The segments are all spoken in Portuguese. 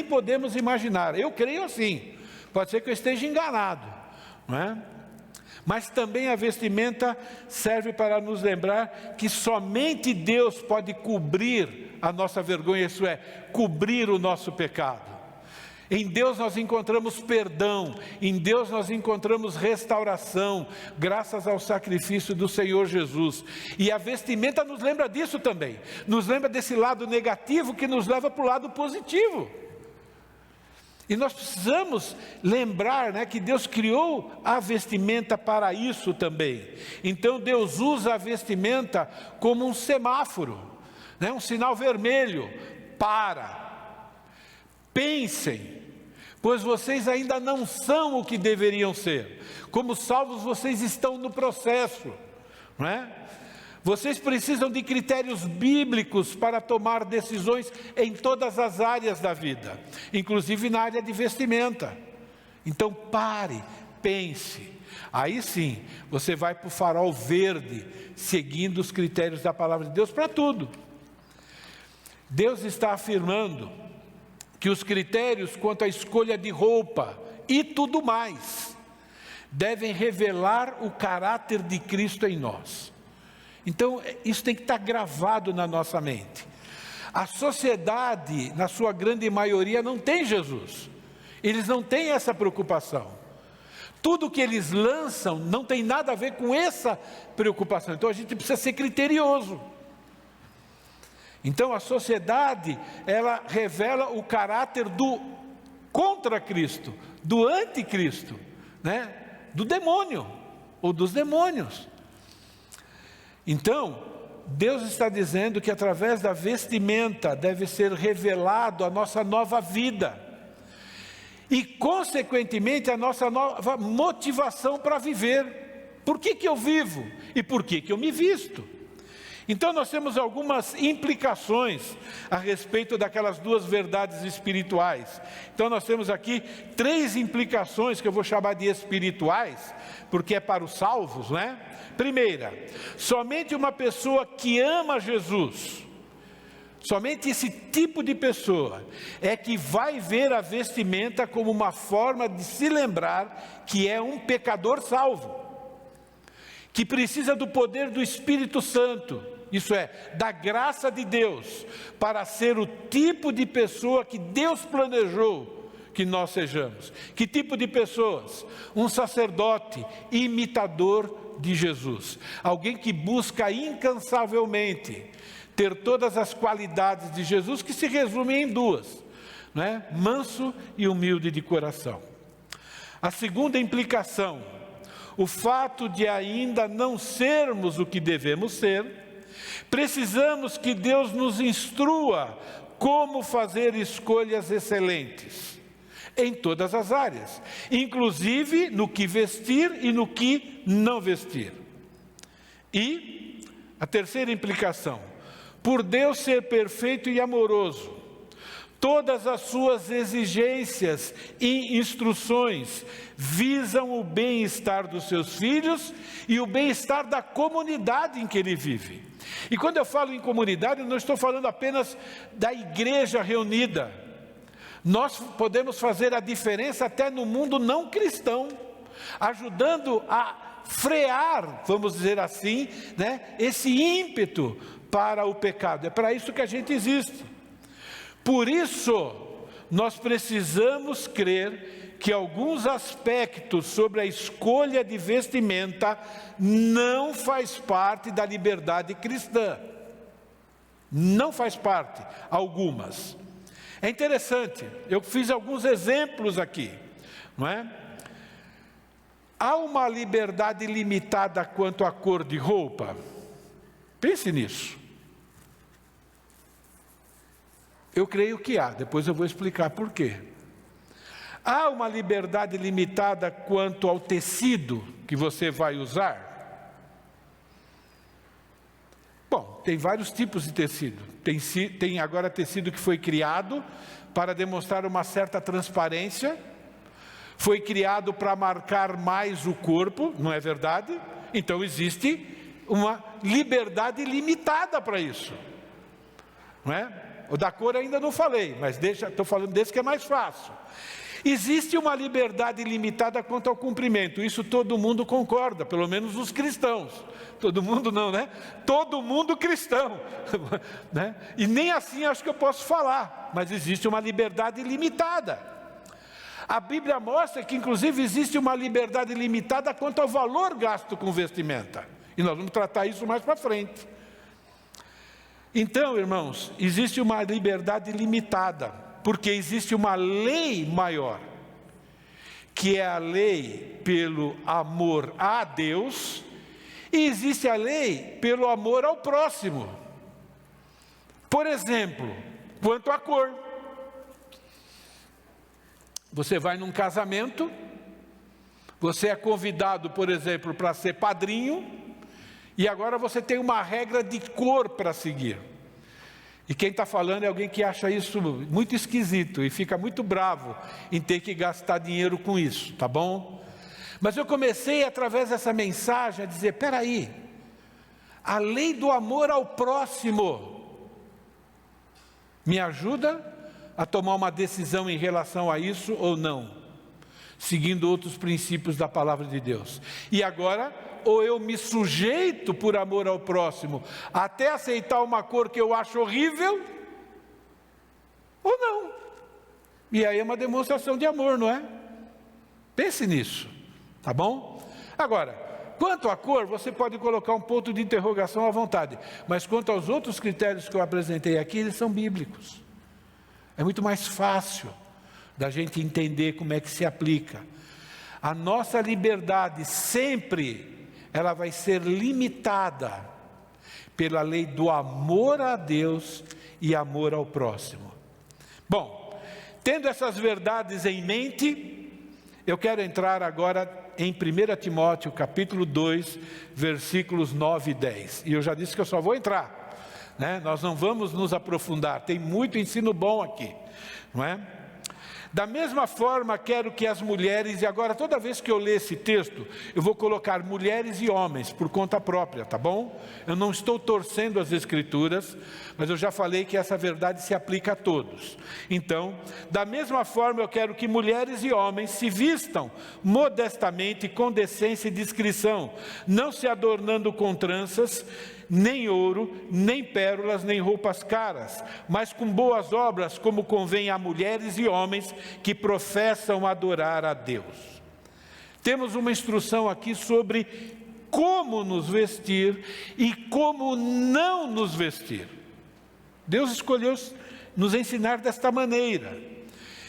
podemos imaginar. Eu creio assim, pode ser que eu esteja enganado, não é? Mas também a vestimenta serve para nos lembrar que somente Deus pode cobrir a nossa vergonha, isso é, cobrir o nosso pecado. Em Deus nós encontramos perdão, em Deus nós encontramos restauração, graças ao sacrifício do Senhor Jesus. E a vestimenta nos lembra disso também, nos lembra desse lado negativo que nos leva para o lado positivo. E nós precisamos lembrar, né, que Deus criou a vestimenta para isso também. Então Deus usa a vestimenta como um semáforo, né, um sinal vermelho, pensem, pois vocês ainda não são o que deveriam ser. Como salvos, vocês estão no processo, não é? Vocês precisam de critérios bíblicos para tomar decisões em todas as áreas da vida, inclusive na área de vestimenta. Então pare, pense. Aí sim, você vai para o farol verde, seguindo os critérios da palavra de Deus para tudo. Deus está afirmando que os critérios quanto à escolha de roupa e tudo mais devem revelar o caráter de Cristo em nós. Então isso tem que estar gravado na nossa mente. A sociedade, na sua grande maioria, não tem Jesus. Eles não têm essa preocupação. Tudo que eles lançam não tem nada a ver com essa preocupação. Então a gente precisa ser criterioso. Então a sociedade, ela revela o caráter do contra Cristo, do anticristo, né? Do demônio, ou dos demônios. Então, Deus está dizendo que através da vestimenta deve ser revelado a nossa nova vida. E consequentemente a nossa nova motivação para viver. Por que eu vivo? E por que eu me visto? Então nós temos algumas implicações a respeito daquelas duas verdades espirituais. Então nós temos aqui 3 implicações que eu vou chamar de espirituais, porque é para os salvos, né? Primeira, somente uma pessoa que ama Jesus, somente esse tipo de pessoa é que vai ver a vestimenta como uma forma de se lembrar que é um pecador salvo, que precisa do poder do Espírito Santo, isso é, da graça de Deus, para ser o tipo de pessoa que Deus planejou que nós sejamos. Que tipo de pessoas? Um sacerdote imitador de Jesus, alguém que busca incansavelmente ter todas as qualidades de Jesus, que se resumem em 2, né? Manso e humilde de coração. A segunda implicação, o fato de ainda não sermos o que devemos ser, precisamos que Deus nos instrua como fazer escolhas excelentes em todas as áreas, inclusive no que vestir e no que não vestir. E a terceira implicação, por Deus ser perfeito e amoroso, todas as suas exigências e instruções visam o bem-estar dos seus filhos e o bem-estar da comunidade em que ele vive. E quando eu falo em comunidade, eu não estou falando apenas da igreja reunida. Nós podemos fazer a diferença até no mundo não cristão, ajudando a frear, vamos dizer assim, né, esse ímpeto para o pecado. É para isso que a gente existe. Por isso, nós precisamos crer que alguns aspectos sobre a escolha de vestimenta não faz parte da liberdade cristã. Não faz parte, algumas. É interessante, eu fiz alguns exemplos aqui, não é? Há uma liberdade limitada quanto à cor de roupa? Pense nisso. Eu creio que há, depois eu vou explicar por quê. Há uma liberdade limitada quanto ao tecido que você vai usar? Bom, tem vários tipos de tecido. Tem agora tecido que foi criado para demonstrar uma certa transparência, foi criado para marcar mais o corpo, não é verdade? Então existe uma liberdade limitada para isso, não é? O da cor ainda não falei, mas estou falando desse que é mais fácil. Existe uma liberdade limitada quanto ao cumprimento, isso todo mundo concorda, pelo menos os cristãos. Todo mundo não, né? Todo mundo cristão, né? E nem assim acho que eu posso falar, mas existe uma liberdade limitada. A Bíblia mostra que inclusive existe uma liberdade limitada quanto ao valor gasto com vestimenta. E nós vamos tratar isso mais para frente. Então, irmãos, existe uma liberdade limitada, porque existe uma lei maior, que é a lei pelo amor a Deus, e existe a lei pelo amor ao próximo. Por exemplo, quanto à cor. Você vai num casamento, você é convidado, por exemplo, para ser padrinho, e agora você tem uma regra de cor para seguir. E quem está falando é alguém que acha isso muito esquisito e fica muito bravo em ter que gastar dinheiro com isso, tá bom? Mas eu comecei através dessa mensagem a dizer, peraí, a lei do amor ao próximo me ajuda a tomar uma decisão em relação a isso ou não, seguindo outros princípios da palavra de Deus. E agora, ou eu me sujeito por amor ao próximo, até aceitar uma cor que eu acho horrível, ou não. E aí é uma demonstração de amor, não é? Pense nisso, tá bom? Agora, quanto à cor, você pode colocar um ponto de interrogação à vontade, mas quanto aos outros critérios que eu apresentei aqui, eles são bíblicos. É muito mais fácil da gente entender como é que se aplica. A nossa liberdade sempre ela vai ser limitada pela lei do amor a Deus e amor ao próximo. Bom, tendo essas verdades em mente, eu quero entrar agora em 1 Timóteo, capítulo 2, versículos 9 e 10. E eu já disse que eu só vou entrar, né? Nós não vamos nos aprofundar, tem muito ensino bom aqui, não é? Da mesma forma, quero que as mulheres, e agora toda vez que eu ler esse texto, eu vou colocar mulheres e homens por conta própria, tá bom? Eu não estou torcendo as escrituras, mas eu já falei que essa verdade se aplica a todos. Então, da mesma forma, eu quero que mulheres e homens se vistam modestamente, com decência e discrição, não se adornando com tranças, nem ouro, nem pérolas, nem roupas caras, mas com boas obras, como convém a mulheres e homens que professam adorar a Deus. Temos uma instrução aqui sobre como nos vestir e como não nos vestir. Deus escolheu nos ensinar desta maneira.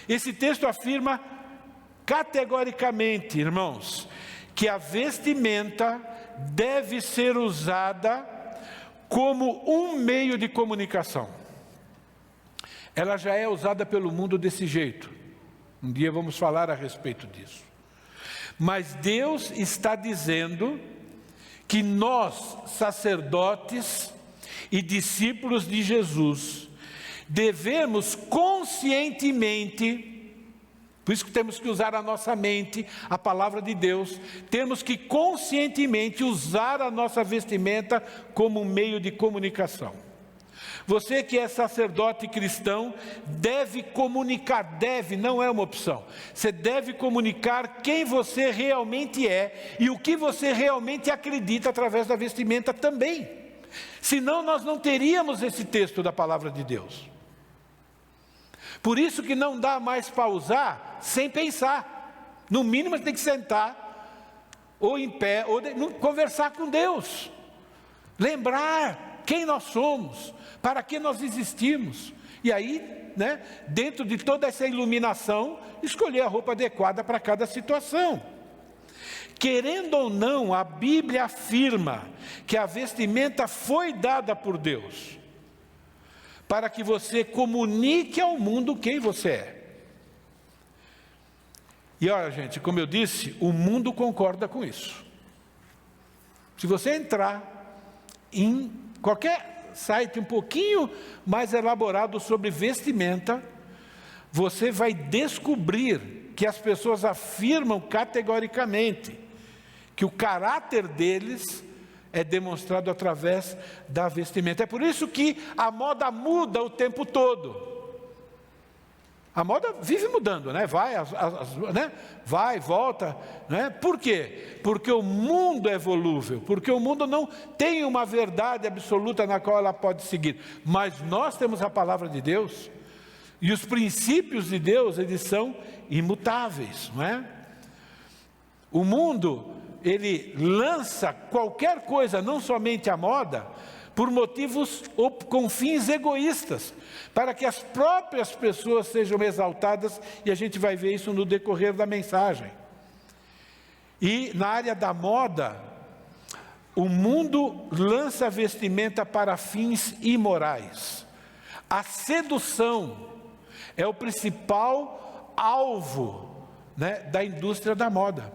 Esse texto afirma categoricamente, irmãos, que a vestimenta deve ser usada como um meio de comunicação. Ela já é usada pelo mundo desse jeito. Um dia vamos falar a respeito disso. Mas Deus está dizendo que nós, sacerdotes e discípulos de Jesus, devemos conscientemente, por isso que temos que usar a nossa mente, a palavra de Deus, temos que conscientemente usar a nossa vestimenta como um meio de comunicação. Você que é sacerdote cristão, deve comunicar, não é uma opção. Você deve comunicar quem você realmente é e o que você realmente acredita através da vestimenta também. Senão nós não teríamos esse texto da palavra de Deus. Por isso que não dá mais para usar sem pensar. No mínimo você tem que sentar, ou em pé, ou conversar com Deus. Lembrar quem nós somos, para que nós existimos. E aí, né, dentro de toda essa iluminação, escolher a roupa adequada para cada situação. Querendo ou não, a Bíblia afirma que a vestimenta foi dada por Deus, para que você comunique ao mundo quem você é. E olha, gente, como eu disse, o mundo concorda com isso. Se você entrar em qualquer site um pouquinho mais elaborado sobre vestimenta, você vai descobrir que as pessoas afirmam categoricamente que o caráter deles é demonstrado através da vestimenta. É por isso que a moda muda o tempo todo. A moda vive mudando, né? Vai, volta, né? Por quê? Porque o mundo é volúvel, porque o mundo não tem uma verdade absoluta na qual ela pode seguir. Mas nós temos a palavra de Deus, e os princípios de Deus, eles são imutáveis, não é? O mundo, ele lança qualquer coisa, não somente a moda, por motivos ou com fins egoístas, para que as próprias pessoas sejam exaltadas, e a gente vai ver isso no decorrer da mensagem. E na área da moda, o mundo lança vestimenta para fins imorais. A sedução é o principal alvo, né, da indústria da moda,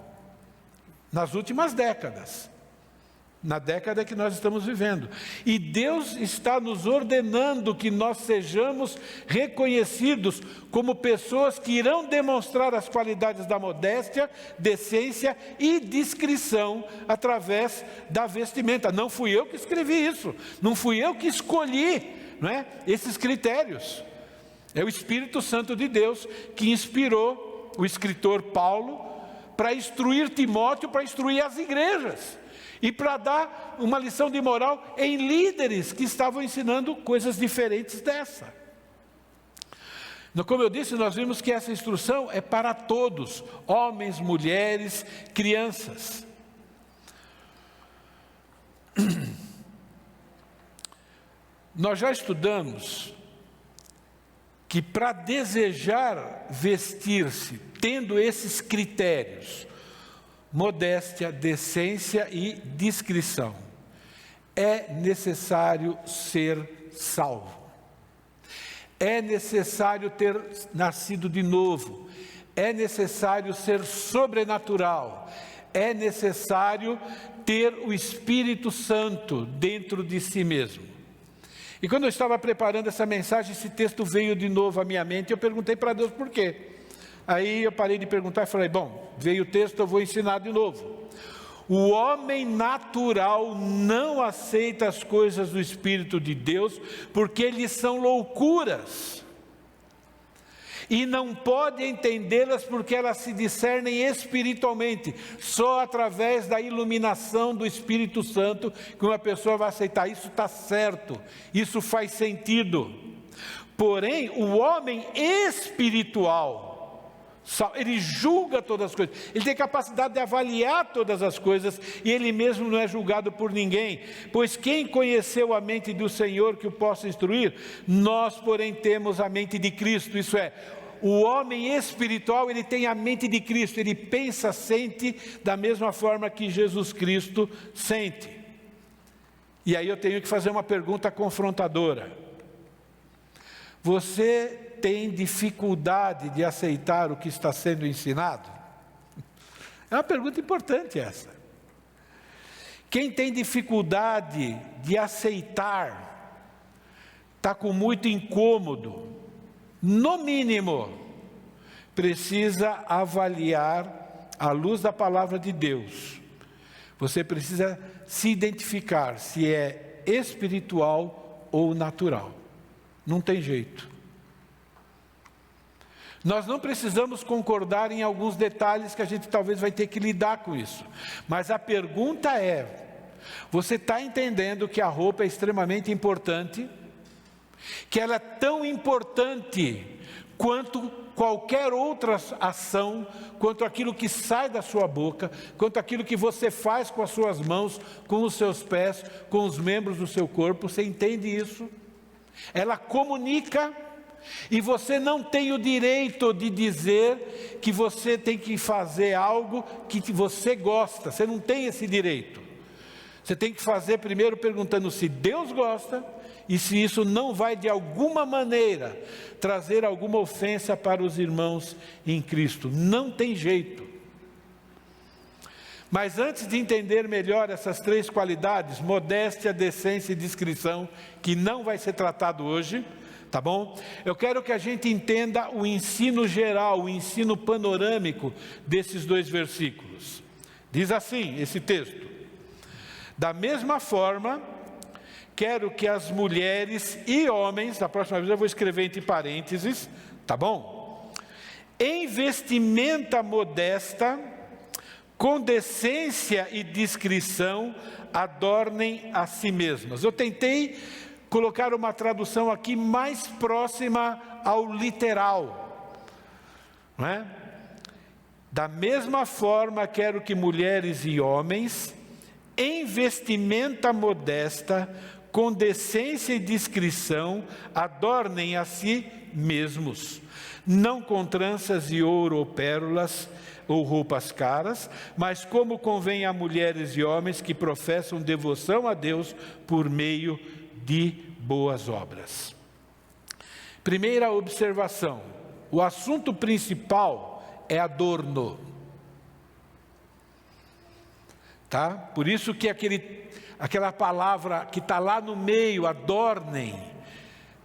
nas últimas décadas. Na década que nós estamos vivendo. E Deus está nos ordenando que nós sejamos reconhecidos como pessoas que irão demonstrar as qualidades da modéstia, decência e discrição através da vestimenta. Não fui eu que escrevi isso, não fui eu que escolhi, não é, esses critérios. É o Espírito Santo de Deus que inspirou o escritor Paulo para instruir Timóteo, para instruir as igrejas. E para dar uma lição de moral em líderes que estavam ensinando coisas diferentes dessa. Como eu disse, nós vimos que essa instrução é para todos, homens, mulheres, crianças. Nós já estudamos que para desejar vestir-se, tendo esses critérios, modéstia, decência e discrição, é necessário ser salvo. É necessário ter nascido de novo. É necessário ser sobrenatural. É necessário ter o Espírito Santo dentro de si mesmo. E quando eu estava preparando essa mensagem, esse texto veio de novo à minha mente, eu perguntei para Deus por quê. Aí eu parei de perguntar e falei, bom, veio o texto, eu vou ensinar de novo. O homem natural não aceita as coisas do Espírito de Deus, porque eles são loucuras. E não pode entendê-las porque elas se discernem espiritualmente. Só através da iluminação do Espírito Santo que uma pessoa vai aceitar. Isso está certo, isso faz sentido. Porém, o homem espiritual, ele julga todas as coisas, ele tem capacidade de avaliar todas as coisas, e ele mesmo não é julgado por ninguém, pois quem conheceu a mente do Senhor que o possa instruir? Nós, porém, temos a mente de Cristo. Isso é, o homem espiritual, ele tem a mente de Cristo, ele pensa, sente da mesma forma que Jesus Cristo sente. E aí eu tenho que fazer uma pergunta confrontadora. Você tem dificuldade de aceitar o que está sendo ensinado? É uma pergunta importante essa. Quem tem dificuldade de aceitar, está com muito incômodo, no mínimo, precisa avaliar à luz da palavra de Deus. Você precisa se identificar se é espiritual ou natural. Não tem jeito. Nós não precisamos concordar em alguns detalhes que a gente talvez vai ter que lidar com isso. Mas a pergunta é, você está entendendo que a roupa é extremamente importante? Que ela é tão importante quanto qualquer outra ação, quanto aquilo que sai da sua boca, quanto aquilo que você faz com as suas mãos, com os seus pés, com os membros do seu corpo? Você entende isso? Ela comunica. E você não tem o direito de dizer que você tem que fazer algo que você gosta. Você não tem esse direito. Você tem que fazer primeiro perguntando se Deus gosta e se isso não vai de alguma maneira trazer alguma ofensa para os irmãos em Cristo. Não tem jeito. Mas antes de entender melhor essas três qualidades, modéstia, decência e discrição, que não vai ser tratado hoje, tá bom? Eu quero que a gente entenda o ensino geral, o ensino panorâmico desses dois versículos. Diz assim esse texto: Da mesma forma, quero que as mulheres e homens, da próxima vez eu vou escrever entre parênteses, tá bom? Em vestimenta modesta, com decência e discrição, adornem a si mesmas. Eu tentei colocar uma tradução aqui mais próxima ao literal, não é? Da mesma forma, quero que mulheres e homens, em vestimenta modesta, com decência e discrição, adornem a si mesmos, não com tranças de ouro ou pérolas, ou roupas caras, mas como convém a mulheres e homens que professam devoção a Deus por meio de boas obras. Primeira observação: o assunto principal é adorno. Tá? Por isso que aquela palavra que está lá no meio, adornem,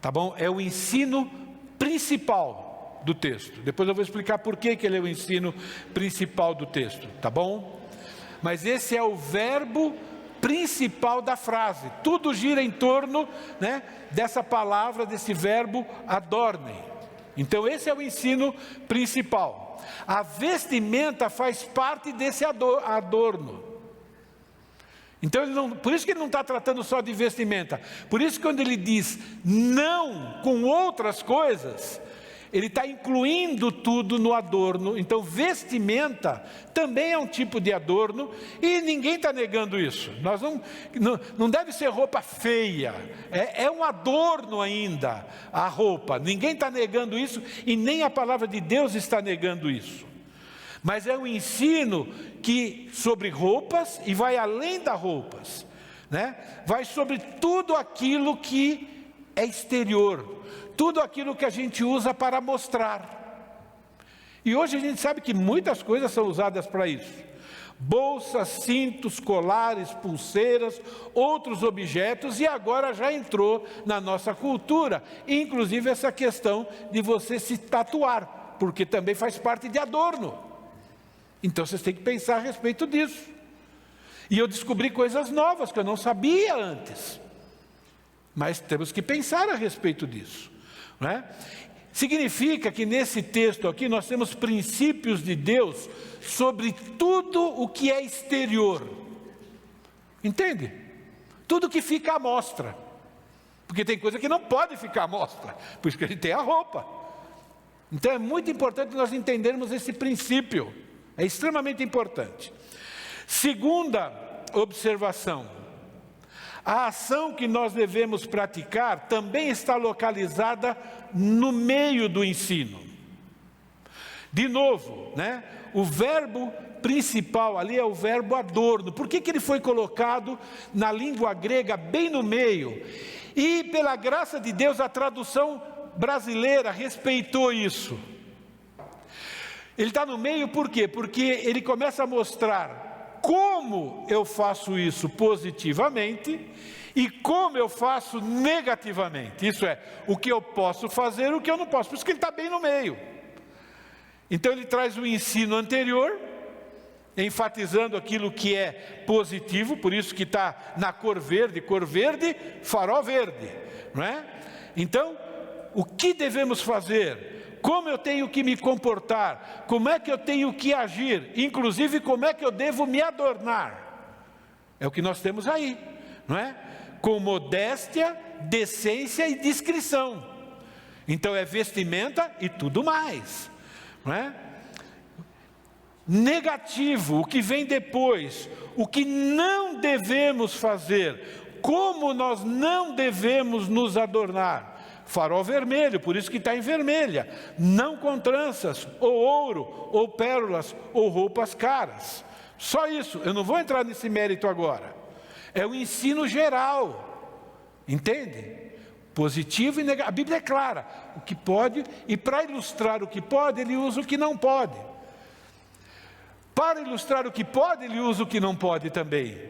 tá bom? É o ensino principal do texto. Depois eu vou explicar por que ele é o ensino principal do texto, tá bom? Mas esse é o verbo principal da frase. Tudo gira em torno, né, dessa palavra, desse verbo adornem. Então esse é o ensino principal. A vestimenta faz parte desse adorno. Então, por isso que ele não está tratando só de vestimenta. Por isso que quando ele diz não com outras coisas, ele está incluindo tudo no adorno. Então, vestimenta também é um tipo de adorno e ninguém está negando isso. Nós não deve ser roupa feia, é um adorno ainda a roupa. Ninguém está negando isso e nem a palavra de Deus está negando isso. Mas é um ensino que sobre roupas e vai além das roupas, né? Vai sobre tudo aquilo que é exterior, tudo aquilo que a gente usa para mostrar. E hoje a gente sabe que muitas coisas são usadas para isso. Bolsas, cintos, colares, pulseiras, outros objetos, e agora já entrou na nossa cultura, inclusive essa questão de você se tatuar, porque também faz parte de adorno. Então vocês têm que pensar a respeito disso. E eu descobri coisas novas que eu não sabia antes. Mas temos que pensar a respeito disso, não é? Significa que nesse texto aqui nós temos princípios de Deus sobre tudo o que é exterior. Entende? Tudo que fica à mostra. Porque tem coisa que não pode ficar à mostra. Por isso que a gente tem a roupa. Então é muito importante nós entendermos esse princípio. É extremamente importante. Segunda observação: a ação que nós devemos praticar também está localizada no meio do ensino. De novo, né? O verbo principal ali é o verbo adorno. Por que ele foi colocado na língua grega bem no meio? E pela graça de Deus a tradução brasileira respeitou isso. Ele está no meio por quê? Porque ele começa a mostrar como eu faço isso positivamente e como eu faço negativamente. Isso é, o que eu posso fazer e o que eu não posso. Por isso que ele está bem no meio. Então ele traz o ensino anterior, enfatizando aquilo que é positivo, por isso que está na cor verde, farol verde, não é? Então, o que devemos fazer? Como eu tenho que me comportar? Como é que eu tenho que agir? Inclusive, como é que eu devo me adornar? É o que nós temos aí, não é? Com modéstia, decência e discrição. Então é vestimenta e tudo mais, não é? Negativo, o que vem depois, o que não devemos fazer, como nós não devemos nos adornar. Farol vermelho, por isso que está em vermelha. Não com tranças, ou ouro, ou pérolas, ou roupas caras. Só isso, eu não vou entrar nesse mérito agora. É o ensino geral, entende? Positivo e negativo. A Bíblia é clara, o que pode, e para ilustrar o que pode, ele usa o que não pode. Para ilustrar o que pode, ele usa o que não pode também.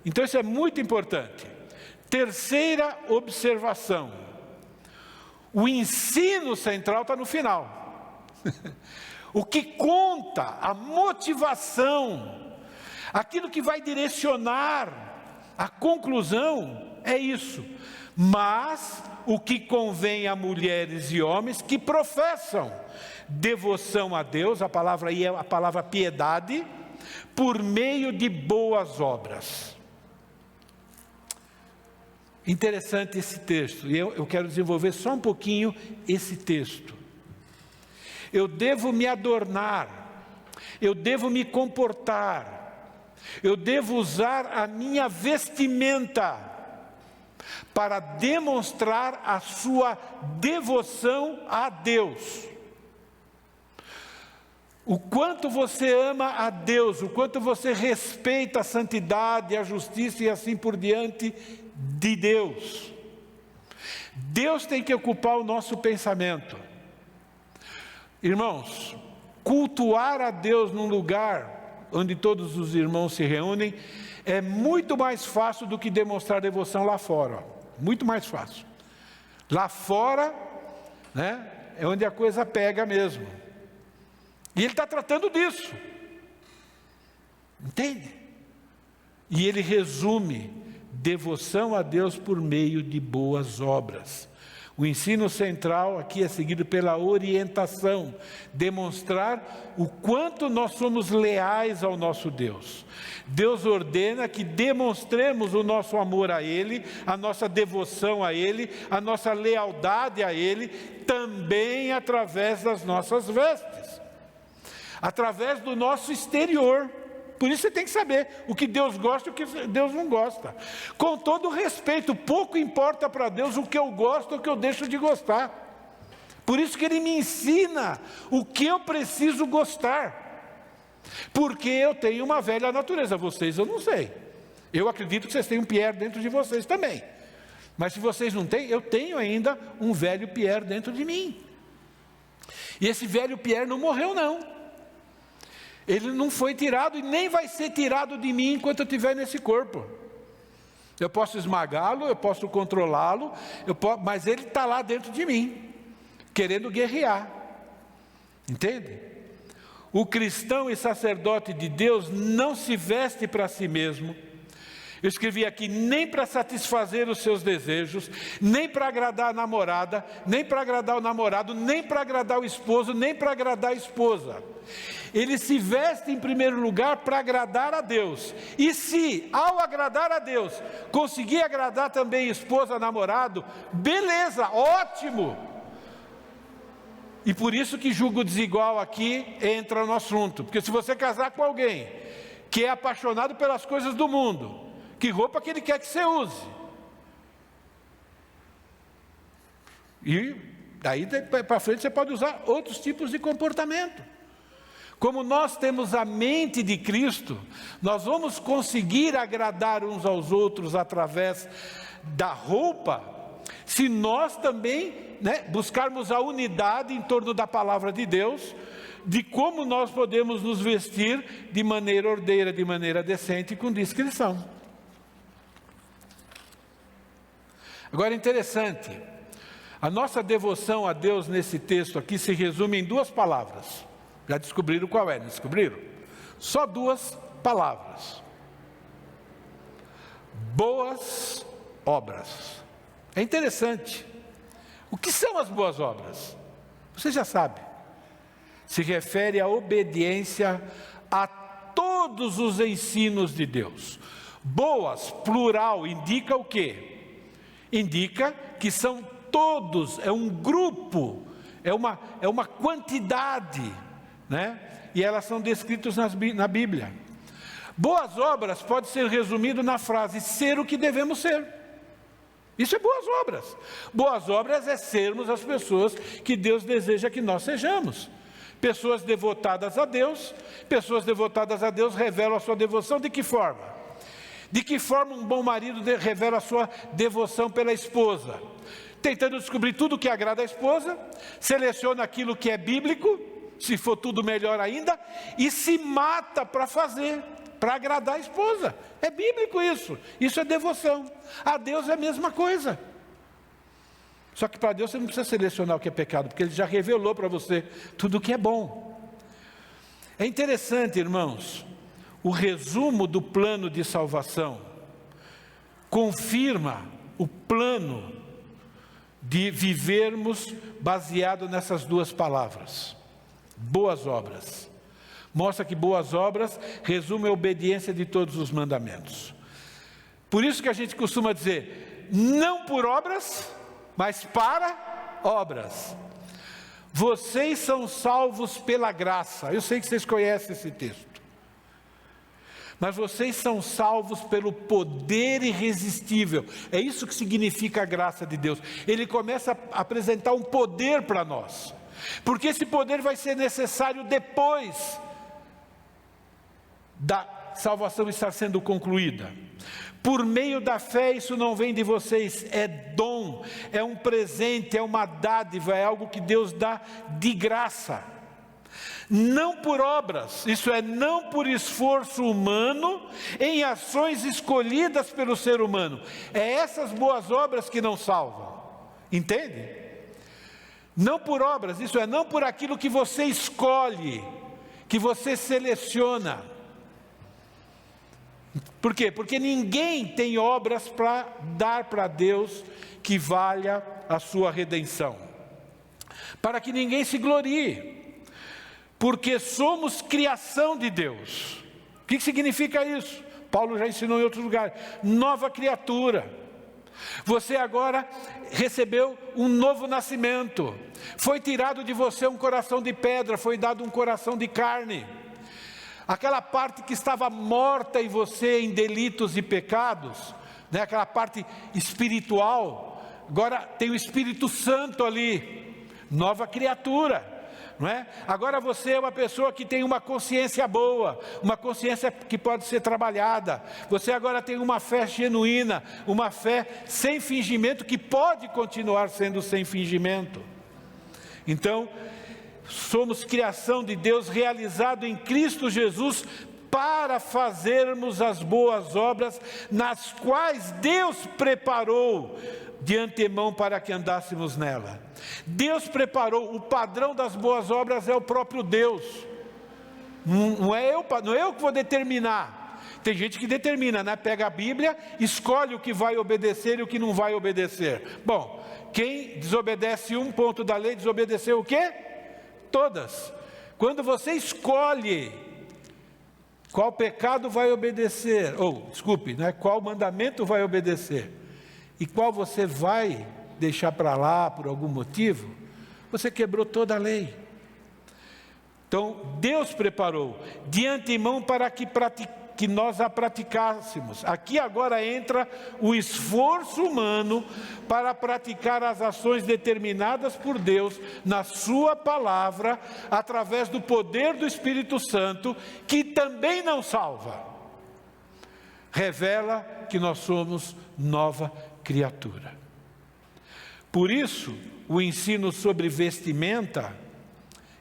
Então isso é muito importante. Terceira observação. O ensino central está no final. O que conta, a motivação, aquilo que vai direcionar A conclusão é isso. Mas o que convém a mulheres e homens que professam devoção a Deus, a palavra aí é a palavra piedade, por meio de boas obras. Interessante esse texto, e eu quero desenvolver só um pouquinho esse texto. Eu devo me adornar, eu devo me comportar, eu devo usar a minha vestimenta para demonstrar a sua devoção a Deus. O quanto você ama a Deus, o quanto você respeita a santidade, a justiça e assim por diante de Deus. Deus tem que ocupar o nosso pensamento. Irmãos, cultuar a Deus num lugar onde todos os irmãos se reúnem é muito mais fácil do que demonstrar devoção lá fora. Muito mais fácil. Lá fora, né, é onde a coisa pega mesmo. E ele está tratando disso. Entende? E ele resume devoção a Deus por meio de boas obras. O ensino central aqui é seguido pela orientação, demonstrar o quanto nós somos leais ao nosso Deus. Deus ordena que demonstremos o nosso amor a Ele, a nossa devoção a Ele, a nossa lealdade a Ele, também através das nossas vestes, através do nosso exterior. Por isso você tem que saber o que Deus gosta e o que Deus não gosta. Com todo respeito, pouco importa para Deus o que eu gosto ou o que eu deixo de gostar. Por isso que Ele me ensina o que eu preciso gostar. Porque eu tenho uma velha natureza, vocês eu não sei. Eu acredito que vocês têm um Pierre dentro de vocês também. Mas se vocês não têm, eu tenho ainda um velho Pierre dentro de mim. E esse velho Pierre não morreu não. Ele não foi tirado e nem vai ser tirado de mim enquanto eu estiver nesse corpo. Eu posso esmagá-lo, eu posso controlá-lo, mas ele está lá dentro de mim, querendo guerrear. Entende? O cristão e sacerdote de Deus não se veste para si mesmo. Eu escrevi aqui, nem para satisfazer os seus desejos, nem para agradar a namorada, nem para agradar o namorado, nem para agradar o esposo, nem para agradar a esposa. Ele se veste em primeiro lugar para agradar a Deus. E se, ao agradar a Deus, conseguir agradar também esposa, namorado, beleza, ótimo. E por isso que julgo desigual aqui entra no assunto. Porque se você casar com alguém que é apaixonado pelas coisas do mundo, que roupa que ele quer que você use? E daí para frente você pode usar outros tipos de comportamento. Como nós temos a mente de Cristo, nós vamos conseguir agradar uns aos outros através da roupa, se nós também, buscarmos a unidade em torno da palavra de Deus, de como nós podemos nos vestir de maneira ordeira, de maneira decente e com discrição. Agora, interessante, a nossa devoção a Deus nesse texto aqui se resume em duas palavras. Já descobriram qual é, não descobriram? Só duas palavras. Boas obras. É interessante. O que são as boas obras? Você já sabe. Se refere à obediência a todos os ensinos de Deus. Boas, plural, indica o quê? Indica que são todos, é um grupo, é uma quantidade, e elas são descritas na Bíblia. Boas obras pode ser resumido na frase, ser o que devemos ser. Isso é boas obras. Boas obras é sermos as pessoas que Deus deseja que nós sejamos. Pessoas devotadas a Deus revelam a sua devoção de que forma? De que forma um bom marido revela a sua devoção pela esposa? Tentando descobrir tudo que agrada a esposa, seleciona aquilo que é bíblico, se for tudo melhor ainda, e se mata para fazer, para agradar a esposa. É bíblico isso, isso é devoção. A Deus é a mesma coisa. Só que para Deus você não precisa selecionar o que é pecado, porque Ele já revelou para você tudo o que é bom. É interessante, irmãos, o resumo do plano de salvação. confirma o plano de vivermos baseado nessas duas palavras, boas obras. Mostra que boas obras resume a obediência de todos os mandamentos. Por isso que a gente costuma dizer, não por obras, mas para obras. Vocês são salvos pela graça. Eu sei que vocês conhecem esse texto. Mas vocês são salvos pelo poder irresistível. É isso que significa a graça de Deus. Ele começa a apresentar um poder para nós. Porque esse poder vai ser necessário depois da salvação estar sendo concluída. Por meio da fé, isso não vem de vocês, é dom, é um presente, é uma dádiva, é algo que Deus dá de graça. Não por obras, isso é, não por esforço humano, em ações escolhidas pelo ser humano. É essas boas obras que não salvam, entende? Não por obras, isso é, não por aquilo que você escolhe, que você seleciona. Por quê? Porque ninguém tem obras para dar para Deus que valha a sua redenção. Para que ninguém se glorie. Porque somos criação de Deus. O que significa isso? Paulo já ensinou em outro lugar. Nova criatura. Você agora recebeu um novo nascimento. Foi tirado de você um coração de pedra, foi dado um coração de carne. Aquela parte que estava morta em você em delitos e pecados, né? Aquela parte espiritual, agora tem o Espírito Santo ali, nova criatura, não é? Agora você é uma pessoa que tem uma consciência boa, uma consciência que pode ser trabalhada. Você agora tem uma fé genuína, uma fé sem fingimento, que pode continuar sendo sem fingimento. Então, somos criação de Deus, realizado em Cristo Jesus, para fazermos as boas obras, nas quais Deus preparou de antemão para que andássemos nela. Deus preparou, o padrão das boas obras é o próprio Deus. Não é eu que vou determinar. Tem gente que determina, né? Pega a Bíblia, escolhe o que vai obedecer e o que não vai obedecer. Bom, quem desobedece um ponto da lei, desobedeceu o quê? Todas. Quando você escolhe qual pecado vai obedecer, qual mandamento vai obedecer, e qual você vai deixar para lá por algum motivo, você quebrou toda a lei. Então, Deus preparou de antemão para que nós a praticássemos. Aqui agora entra o esforço humano para praticar as ações determinadas por Deus na sua palavra, através do poder do Espírito Santo, que também não salva. Revela que nós somos nova criatura. Por isso, o ensino sobre vestimenta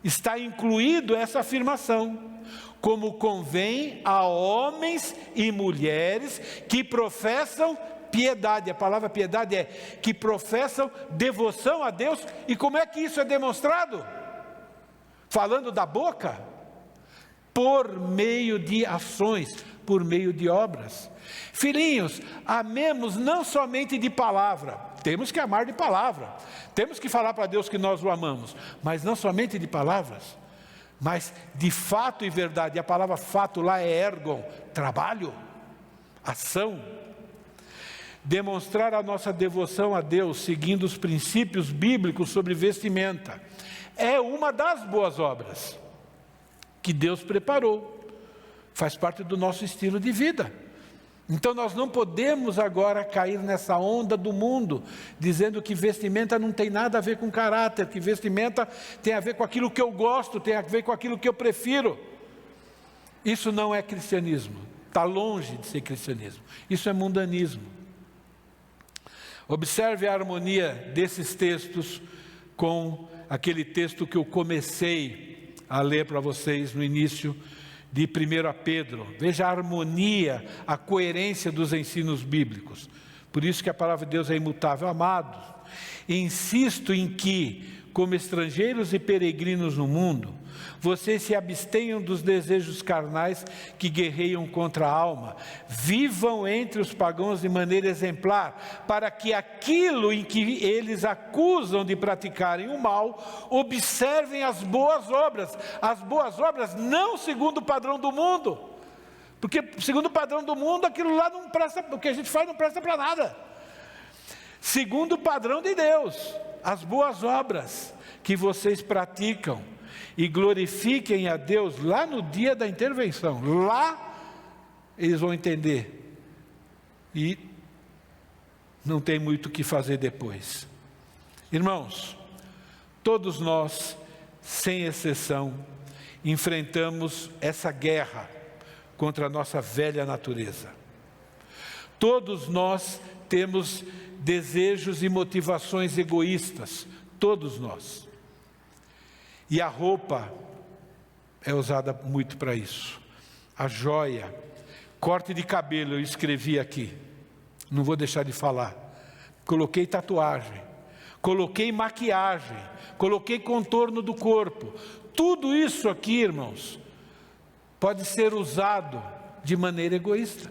está incluído essa afirmação, como convém a homens e mulheres que professam piedade. A palavra piedade é que professam devoção a Deus. E como é que isso é demonstrado? Falando da boca? Por meio de ações, por meio de obras. Filhinhos, amemos não somente de palavra. Temos que amar de palavra. Temos que falar para Deus que nós o amamos. Mas não somente de palavras, mas de fato e verdade. A palavra fato lá é ergon, trabalho, ação. Demonstrar a nossa devoção a Deus, seguindo os princípios bíblicos sobre vestimenta, é uma das boas obras que Deus preparou. Faz parte do nosso estilo de vida. Então nós não podemos agora cair nessa onda do mundo, dizendo que vestimenta não tem nada a ver com caráter, que vestimenta tem a ver com aquilo que eu gosto, tem a ver com aquilo que eu prefiro. Isso não é cristianismo, está longe de ser cristianismo, isso é mundanismo. Observe a harmonia desses textos com aquele texto que eu comecei a ler para vocês no início de 1 Pedro. Veja a harmonia, a coerência dos ensinos bíblicos. Por isso que a palavra de Deus é imutável. Amados, insisto em que, como estrangeiros e peregrinos no mundo, vocês se abstenham dos desejos carnais que guerreiam contra a alma. Vivam entre os pagãos de maneira exemplar, para que aquilo em que eles acusam de praticarem o mal, observem as boas obras. As boas obras não segundo o padrão do mundo. Porque segundo o padrão do mundo, aquilo lá não presta, o que a gente faz não presta para nada. Segundo o padrão de Deus, as boas obras que vocês praticam, e glorifiquem a Deus lá no dia da intervenção. Lá eles vão entender. E não tem muito o que fazer depois. Irmãos, todos nós, sem exceção, enfrentamos essa guerra contra a nossa velha natureza. Todos nós temos desejos e motivações egoístas. Todos nós. E a roupa é usada muito para isso. A joia, corte de cabelo, eu escrevi aqui. Não vou deixar de falar. Coloquei tatuagem, coloquei maquiagem, coloquei contorno do corpo. Tudo isso aqui, irmãos, pode ser usado de maneira egoísta.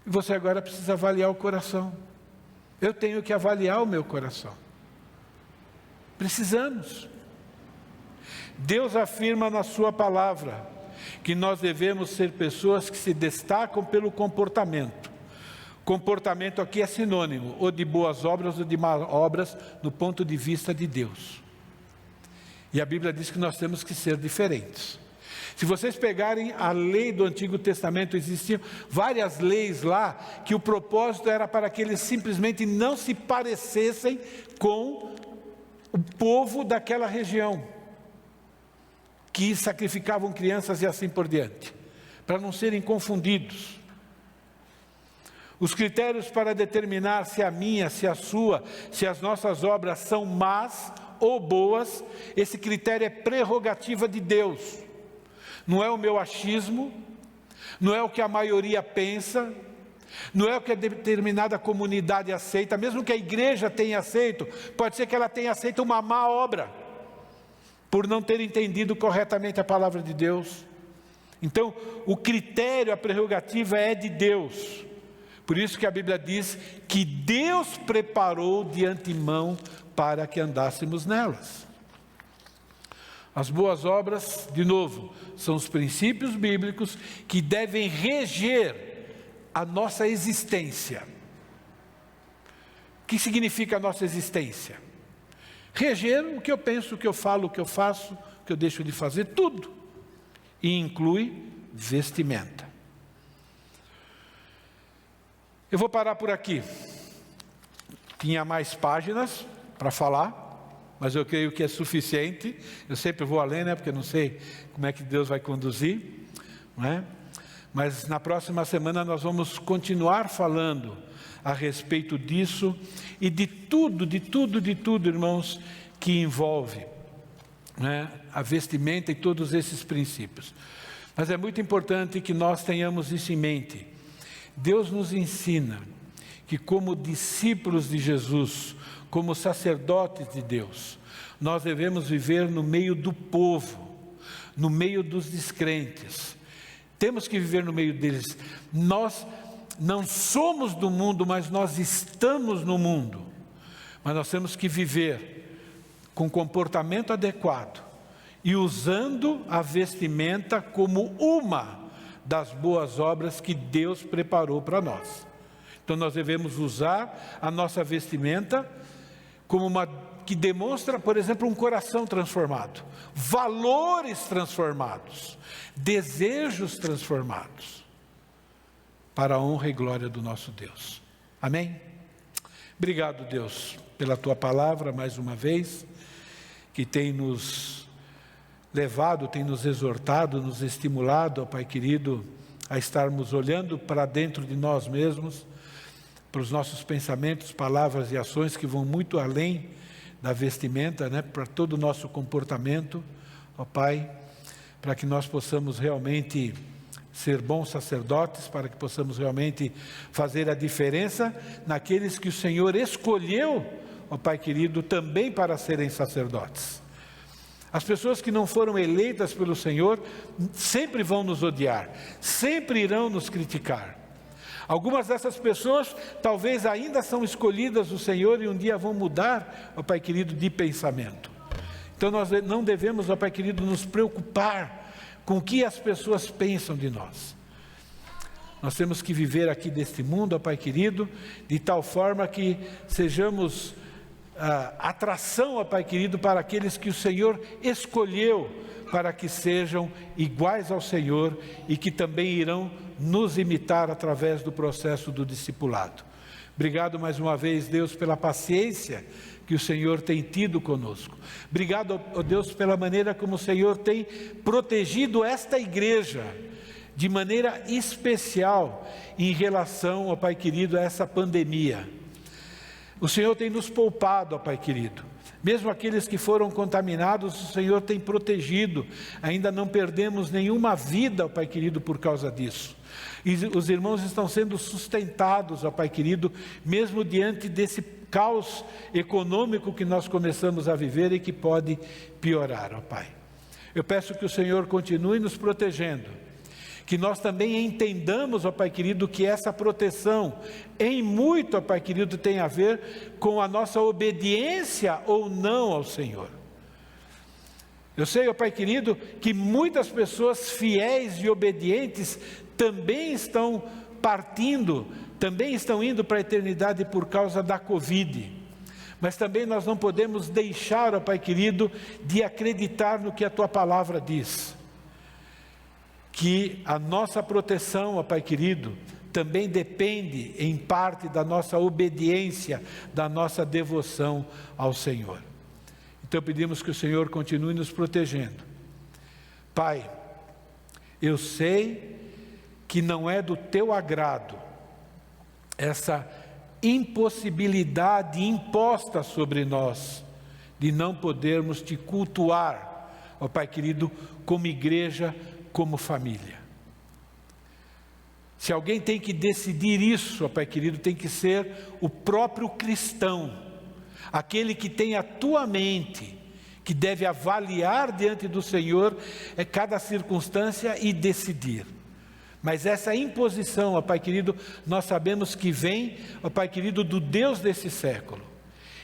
E você agora precisa avaliar o coração. Eu tenho que avaliar o meu coração. Precisamos. Deus afirma na sua palavra que nós devemos ser pessoas que se destacam pelo comportamento. Comportamento aqui é sinônimo, ou de boas obras ou de más obras, do ponto de vista de Deus. E a Bíblia diz que nós temos que ser diferentes. Se vocês pegarem a lei do Antigo Testamento, existiam várias leis lá, que o propósito era para que eles simplesmente não se parecessem com o povo daquela região, que sacrificavam crianças e assim por diante, para não serem confundidos. Os critérios para determinar se a minha, se a sua, se as nossas obras são más ou boas, esse critério é prerrogativa de Deus. Não é o meu achismo, não é o que a maioria pensa, não é o que a determinada comunidade aceita, mesmo que a igreja tenha aceito, pode ser que ela tenha aceito uma má obra, por não ter entendido corretamente a palavra de Deus. Então, o critério, a prerrogativa é de Deus. Por isso que a Bíblia diz que Deus preparou de antemão para que andássemos nelas. As boas obras, de novo, são os princípios bíblicos que devem reger a nossa existência. O que significa a nossa existência? Reger o que eu penso, o que eu falo, o que eu faço, o que eu deixo de fazer, tudo. E inclui vestimenta. Eu vou parar por aqui. Tinha mais páginas para falar, mas eu creio que é suficiente. Eu sempre vou além, porque eu não sei como é que Deus vai conduzir, não é? Mas na próxima semana nós vamos continuar falando a respeito disso e de tudo, irmãos, que envolve, né, a vestimenta e todos esses princípios. Mas é muito importante que nós tenhamos isso em mente. Deus nos ensina que, como discípulos de Jesus, como sacerdotes de Deus, nós devemos viver no meio do povo, no meio dos descrentes. Temos que viver no meio deles. Nós não somos do mundo, mas nós estamos no mundo. Mas nós temos que viver com comportamento adequado e usando a vestimenta como uma das boas obras que Deus preparou para nós. Então nós devemos usar a nossa vestimenta como uma que demonstra, por exemplo, um coração transformado, valores transformados, desejos transformados, para a honra e glória do nosso Deus. Amém? Obrigado, Deus, pela Tua palavra, mais uma vez, que tem nos levado, tem nos exortado, nos estimulado, ó Pai querido, a estarmos olhando para dentro de nós mesmos, para os nossos pensamentos, palavras e ações que vão muito além da vestimenta, né, para todo o nosso comportamento, ó Pai, para que nós possamos realmente ser bons sacerdotes, para que possamos realmente fazer a diferença naqueles que o Senhor escolheu, ó Pai querido, também para serem sacerdotes. As pessoas que não foram eleitas pelo Senhor sempre vão nos odiar, sempre irão nos criticar. Algumas dessas pessoas talvez ainda são escolhidas do Senhor e um dia vão mudar, ó Pai querido, de pensamento. Então nós não devemos, ó Pai querido, nos preocupar com o que as pessoas pensam de nós. Nós temos que viver aqui deste mundo, ó Pai querido, de tal forma que sejamos atração, ó Pai querido, para aqueles que o Senhor escolheu para que sejam iguais ao Senhor e que também irão nos imitar através do processo do discipulado. Obrigado mais uma vez, Deus, pela paciência que o Senhor tem tido conosco. Obrigado, ó Deus, pela maneira como o Senhor tem protegido esta igreja de maneira especial em relação, ó Pai querido, a essa pandemia. O Senhor tem nos poupado, ó Pai querido. Mesmo aqueles que foram contaminados, o Senhor tem protegido. Ainda não perdemos nenhuma vida, ó Pai querido, por causa disso. E os irmãos estão sendo sustentados, ó Pai querido, mesmo diante desse caos econômico que nós começamos a viver e que pode piorar, ó Pai. Eu peço que o Senhor continue nos protegendo. Que nós também entendamos, ó Pai querido, que essa proteção, em muito, ó Pai querido, tem a ver com a nossa obediência ou não ao Senhor. Eu sei, ó Pai querido, que muitas pessoas fiéis e obedientes também estão partindo, também estão indo para a eternidade por causa da Covid. Mas também nós não podemos deixar, ó Pai querido, de acreditar no que a Tua palavra diz. Que a nossa proteção, ó Pai querido, também depende em parte da nossa obediência, da nossa devoção ao Senhor. Então pedimos que o Senhor continue nos protegendo. Pai, eu sei que não é do Teu agrado essa impossibilidade imposta sobre nós de não podermos Te cultuar, ó Pai querido, como igreja, como família. Se alguém tem que decidir isso, ó Pai querido, tem que ser o próprio cristão, aquele que tem a tua mente, que deve avaliar diante do Senhor cada circunstância e decidir. Mas essa imposição, ó Pai querido, nós sabemos que vem, ó Pai querido, do Deus desse século.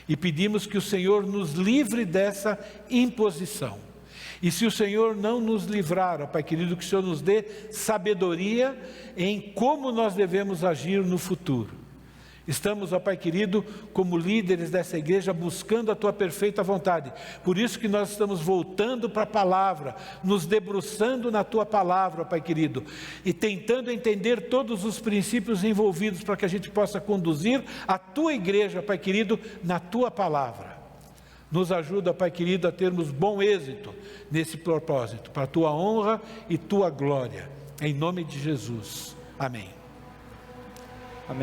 E pedimos que o Senhor nos livre dessa imposição. E se o Senhor não nos livrar, ó Pai querido, que o Senhor nos dê sabedoria em como nós devemos agir no futuro. Estamos, ó Pai querido, como líderes dessa igreja, buscando a Tua perfeita vontade. Por isso que nós estamos voltando para a palavra, nos debruçando na Tua palavra, ó Pai querido, e tentando entender todos os princípios envolvidos para que a gente possa conduzir a Tua igreja, ó Pai querido, na Tua palavra. Nos ajuda, Pai querido, a termos bom êxito nesse propósito, para a Tua honra e Tua glória. Em nome de Jesus. Amém.